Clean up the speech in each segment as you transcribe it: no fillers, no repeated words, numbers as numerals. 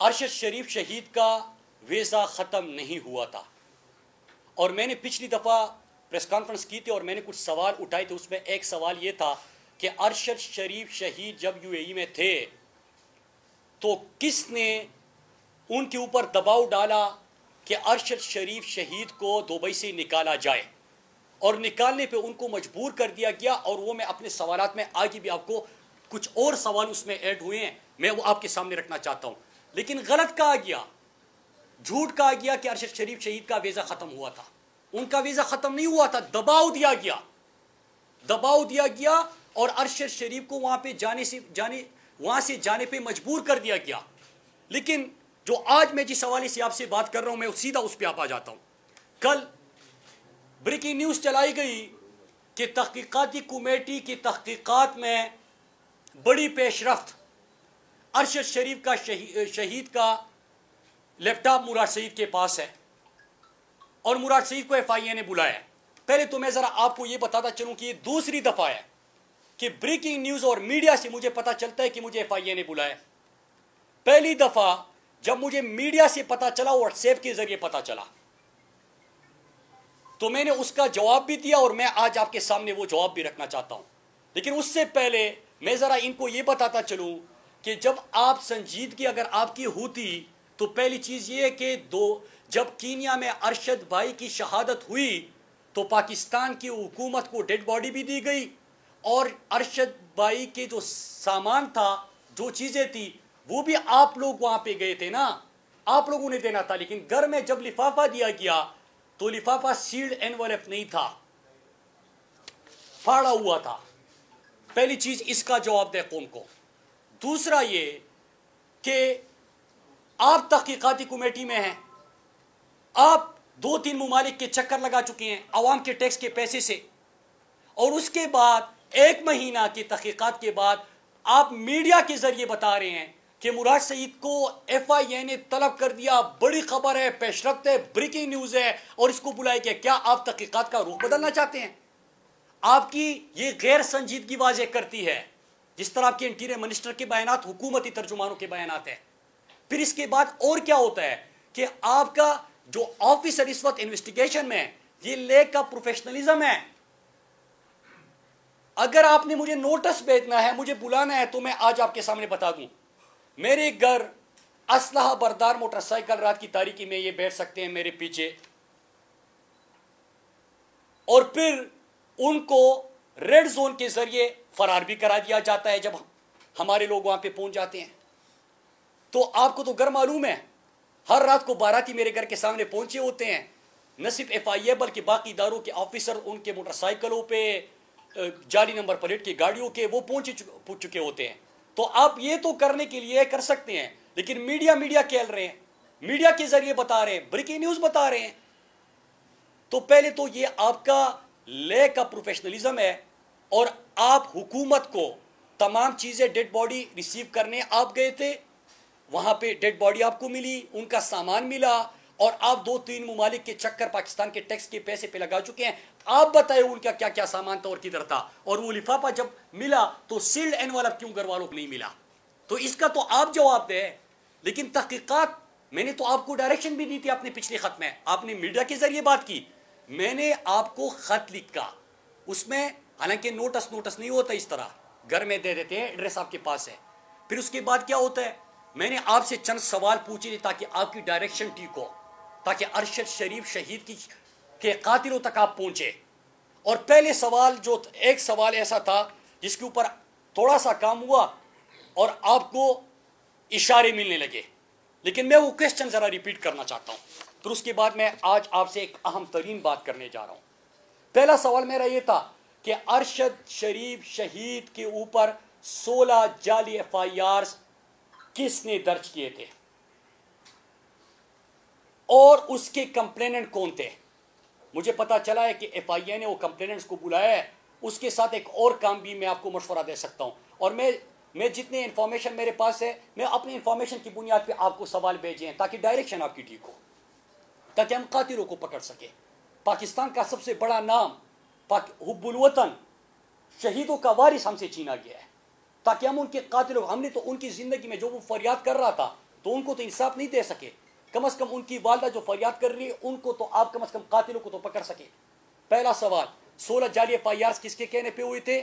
अरशद शरीफ शहीद का वीज़ा ख़त्म नहीं हुआ था और मैंने पिछली दफ़ा प्रेस कॉन्फ्रेंस की थी और मैंने कुछ सवाल उठाए थे। उसमें एक सवाल ये था कि अरशद शरीफ शहीद जब यूएई में थे तो किसने उनके ऊपर दबाव डाला कि अरशद शरीफ शहीद को दुबई से निकाला जाए, और निकालने पे उनको मजबूर कर दिया गया। और वो मैं अपने सवालात में आगे भी आपको कुछ और सवाल उसमें ऐड हुए हैं, मैं वो आपके सामने रखना चाहता हूँ। लेकिन गलत कहा गया, झूठ कहा गया कि अरशद शरीफ शहीद का वीज़ा ख़त्म हुआ था। उनका वीज़ा ख़त्म नहीं हुआ था, दबाव दिया गया और अरशद शरीफ को वहाँ से जाने पे मजबूर कर दिया गया। लेकिन जो आज मैं जिस हवाले से आपसे बात कर रहा हूँ, मैं सीधा उस पर आ जाता हूँ। कल ब्रेकिंग न्यूज़ चलाई गई कि तहकीकाती कमेटी की तहकीकात में बड़ी पेशरफ्त, अरशद शरीफ का शहीद का लैपटॉप मुराद सईद के पास है और मुराद सईद को FIA ने बुलाया। पहले तो मैं ज़रा आपको ये बताता चलूँ कि ये दूसरी दफ़ा है कि ब्रेकिंग न्यूज़ और मीडिया से मुझे पता चलता है कि मुझे FIA ने बुलाया। पहली दफ़ा जब मुझे मीडिया से पता चला, व्हाट्सएप के ज़रिए पता चला, तो मैंने उसका जवाब भी दिया और मैं आज आपके सामने वो जवाब भी रखना चाहता हूँ। लेकिन उससे पहले मैं ज़रा इनको ये बताता चलूँ कि जब आप संजीदगी अगर आपकी होती तो पहली चीज़ ये है कि जब कीनिया में अरशद भाई की शहादत हुई तो पाकिस्तान की हुकूमत को डेड बॉडी भी दी गई और अरशद भाई के जो सामान था, जो चीज़ें थी, वो भी आप लोग वहाँ पे गए थे ना, आप लोगों ने देना था। लेकिन घर में जब लिफाफा दिया गया तो लिफाफा सील्ड एनवेलप नहीं था, फाड़ा हुआ था। पहली चीज़ इसका जवाब दे कौम को। दूसरा ये कि आप तहकीकाती कमेटी में हैं, आप 2-3 मुमालिक के चक्कर लगा चुके हैं अवाम के टैक्स के पैसे से, और उसके बाद 1 महीना की तहकीकात के बाद आप मीडिया के जरिए बता रहे हैं कि मुराद सईद को FIA ने तलब कर दिया। बड़ी खबर है, पेशरफ्त है, ब्रेकिंग न्यूज़ है और इसको बुलाया गया। क्या आप तहकीकात का रुख बदलना चाहते हैं? आपकी ये गैर संजीदगी वाज़ेह करती है, जिस तरह आपके इंटीरियर मिनिस्टर के बयानात हुकूमती तर्जुमानों के बयानात हैं। फिर इसके बाद और क्या होता है कि आपका जो ऑफिसर इस वक्त इन्वेस्टिगेशन में, ये लेक का प्रोफेशनलिज्म है। अगर आपने मुझे नोटिस भेजना है, मुझे बुलाना है, तो मैं आज आपके सामने बता दूं, मेरे घर असलहा बरदार मोटरसाइकिल रात की तारीकी में ये बैठ सकते हैं मेरे पीछे, और फिर उनको रेड जोन के जरिए फरार भी करा दिया जाता है जब हमारे लोग वहां पे पहुंच जाते हैं। तो आपको तो घर मालूम है, हर रात को बाराती मेरे घर के सामने पहुंचे होते हैं। न सिर्फ FIA बल्कि बाकी इदारों के ऑफिसर उनके मोटरसाइकिलों पे, जाली नंबर प्लेट की गाड़ियों के, वो पहुंच चुके होते हैं। तो आप ये तो करने के लिए कर सकते हैं, लेकिन मीडिया खेल रहे हैं, मीडिया के जरिए बता रहे हैं, ब्रेकिंग न्यूज़ बता रहे हैं। तो पहले तो ये आपका ले का प्रोफेशनलिज्म है, और आप हुकूमत को तमाम चीज़ें, डेड बॉडी रिसीव करने आप गए थे, वहाँ पे डेड बॉडी आपको मिली, उनका सामान मिला, और आप 2-3 मुमालिक के चक्कर पाकिस्तान के टैक्स के पैसे पे लगा चुके हैं। आप बताए उनका क्या क्या सामान था और किधर था, और वो लिफाफा जब मिला तो सील्ड एनवेलप क्यों घर वालों को नहीं मिला? तो इसका तो आप जवाब दें। लेकिन तहकीकात, मैंने तो आपको डायरेक्शन भी दी थी अपने पिछले खत में, आपने मीडिया के जरिए बात की, मैंने आपको खत लिखा, उसमें हालांकि नोटिस नहीं होता, इस तरह घर में दे देते हैं, एड्रेस आपके पास है। फिर उसके बाद क्या होता है, मैंने आपसे चंद सवाल पूछे थे ताकि आपकी डायरेक्शन ठीक हो, ताकि अरशद शरीफ शहीद के कातिलों तक आप पहुंचे। और पहले सवाल जो एक सवाल ऐसा था जिसके ऊपर थोड़ा सा काम हुआ और आपको इशारे मिलने लगे, लेकिन मैं वो क्वेश्चन जरा रिपीट करना चाहता हूं। तो उसके बाद मैं आज आपसे एक अहम तरीन बात करने जा रहा हूं। पहला सवाल मेरा ये था कि अरशद शरीफ शहीद के ऊपर 16 जाली FIRs किसने दर्ज किए थे और उसके कंप्लेनेंट कौन थे? मुझे पता चला है कि FIA ने वो कंप्लेनेंट्स को बुलाया है। उसके साथ एक और काम भी मैं आपको मशवरा दे सकता हूं, और मैं जितने इंफॉर्मेशन मेरे पास है, मैं अपनी इंफॉर्मेशन की बुनियाद पे आपको सवाल भेजे हैं ताकि डायरेक्शन आपकी ठीक हो, ताकि हम कातिलों को पकड़ सके। पाकिस्तान का सबसे बड़ा नाम हुब्बुल वतन, शहीदों का वारिस हमसे छीना गया है, ताकि हम उनके कातिलों, हमने तो उनकी जिंदगी में जो वो फरियाद कर रहा था, तो उनको तो इंसाफ नहीं दे सके। कम से कम उनकी वालदा जो फरियाद कर रही है उनको तो आप कम से कम कातिलों को तो पकड़ सके। पहला सवाल, 16 जाली FIRs किसके कहने पे हुए थे?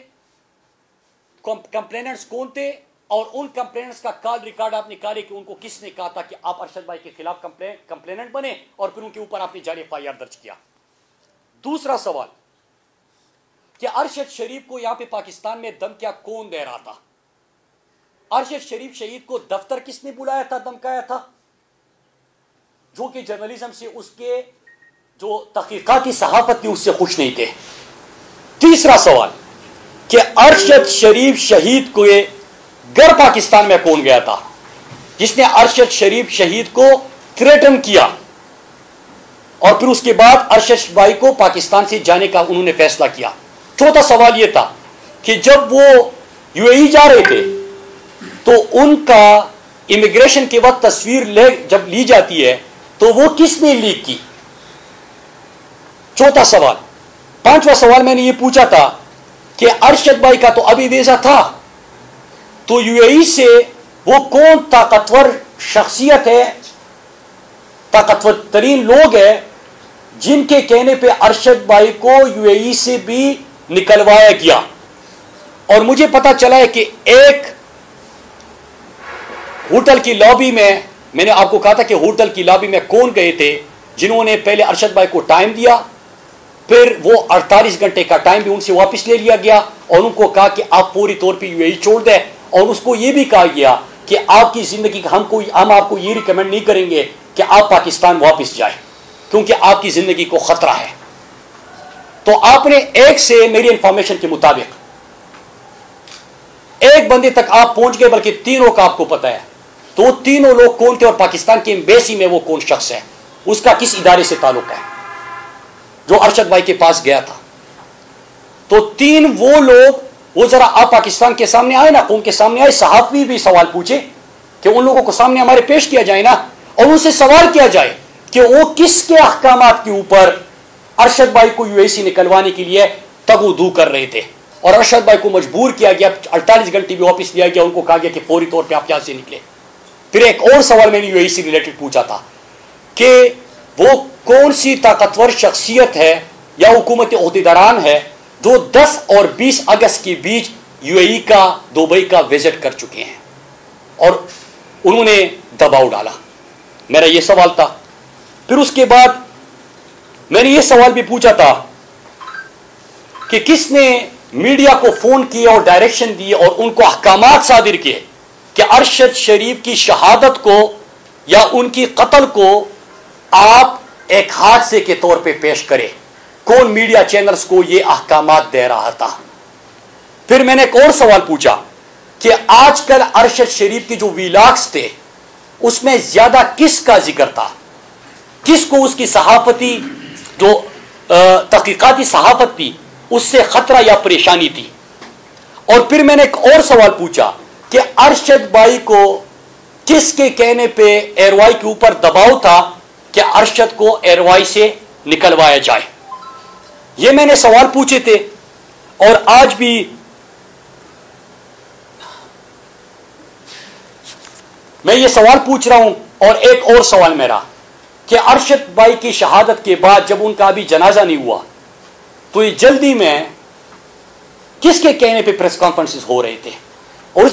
कंप्लेनेंट्स कौन थे? और उन कंप्लेनेंट्स का कॉल रिकॉर्ड आप निकाले कि उनको किसने कहा था कि आप अरशद भाई के खिलाफ कंप्लेनेंट बने और फिर उनके ऊपर आपने जाली FIR दर्ज किया। दूसरा सवाल कि अरशद शरीफ को यहां पे पाकिस्तान में धमकियां कौन दे रहा था? अरशद शरीफ शहीद को दफ्तर किसने बुलाया था, धमकाया था? जो कि जर्नलिज्म से उसके जो तहकीकाती सहाफत थी उससे खुश नहीं थे। तीसरा सवाल कि अरशद शरीफ शहीद को घर पाकिस्तान में कौन गया था जिसने अरशद शरीफ शहीद को थ्रेटन किया और फिर उसके बाद अरशद भाई को पाकिस्तान से जाने का उन्होंने फैसला किया। चौथा सवाल यह था कि जब वो UAE जा रहे थे तो उनका इमिग्रेशन के वक्त तस्वीर जब ली जाती है तो वो किसने लीक की? चौथा सवाल। पांचवा सवाल मैंने ये पूछा था कि अरशद भाई का तो अभी वीजा था, तो UAE से वो कौन ताकतवर शख्सियत है, ताकतवर तरीन लोग हैं जिनके कहने पे अरशद भाई को UAE से भी निकलवाया गया? और मुझे पता चला है कि एक होटल की लॉबी में, मैंने आपको कहा था कि होटल की लॉबी में कौन गए थे जिन्होंने पहले अरशद भाई को टाइम दिया, फिर वो 48 घंटे का टाइम भी उनसे वापस ले लिया गया और उनको कहा कि आप पूरी तौर पे UAE छोड़ दें। और उसको ये भी कहा गया कि आपकी जिंदगी का हम आपको ये रिकमेंड नहीं करेंगे कि आप पाकिस्तान वापस जाएं क्योंकि आपकी जिंदगी को खतरा है। तो आपने एक से मेरी इंफॉर्मेशन के मुताबिक एक बंदे तक आप पहुंच गए, बल्कि तीनों का आपको पता है। तो तीनों लोग कौन थे और पाकिस्तान की एम्बेसी में वो कौन शख्स है, उसका किस इदारे से ताल्लुक है जो अरशद भाई के पास गया था? तो तीन वो लोग, वो जरा आप पाकिस्तान के सामने आए ना, उनके सामने आए, सहाफी भी सवाल पूछे कि उन लोगों को सामने हमारे पेश किया जाए ना और उनसे सवाल किया जाए कि वो किसके अहकामात के ऊपर अरशद भाई को UAE से निकलवाने के लिए तगुदू कर रहे थे। और अरशद भाई को मजबूर किया गया, 48 घंटे भी वापस लिया गया, उनको कहा गया कि फौरी तौर पर आप यहां से निकले। फिर एक और सवाल मैंने UAE से रिलेटेड पूछा था कि वो कौन सी ताकतवर शख्सियत है या हुकूमत ओहदेदारान है जो 10 और 20 अगस्त के बीच UAE का, दुबई का विजिट कर चुके हैं और उन्होंने दबाव डाला। मेरा यह सवाल था। फिर उसके बाद मैंने यह सवाल भी पूछा था कि किसने मीडिया को फोन किया और डायरेक्शन दी और उनको अहकामात सादिर किए कि अरशद शरीफ की शहादत को या उनकी कत्ल को आप एक हादसे के तौर पे पेश करें। कौन मीडिया चैनल्स को ये अहकामात दे रहा था? फिर मैंने एक और सवाल पूछा कि आजकल अरशद शरीफ के जो वीलॉग्स थे उसमें ज्यादा किसका जिक्र था, किसको उसकी सहाफती जो तहकीकाती सहाफत थी उससे खतरा या परेशानी थी? और फिर मैंने एक और सवाल पूछा कि अरशद भाई को किसके कहने पे एयरवाई के ऊपर दबाव था कि अरशद को एयरवाई से निकलवाया जाए? ये मैंने सवाल पूछे थे और आज भी मैं ये सवाल पूछ रहा हूं। और एक और सवाल मेरा कि अरशद भाई की शहादत के बाद जब उनका अभी जनाजा नहीं हुआ तो ये जल्दी में किसके कहने पे प्रेस कॉन्फ्रेंसेस हो रहे थे?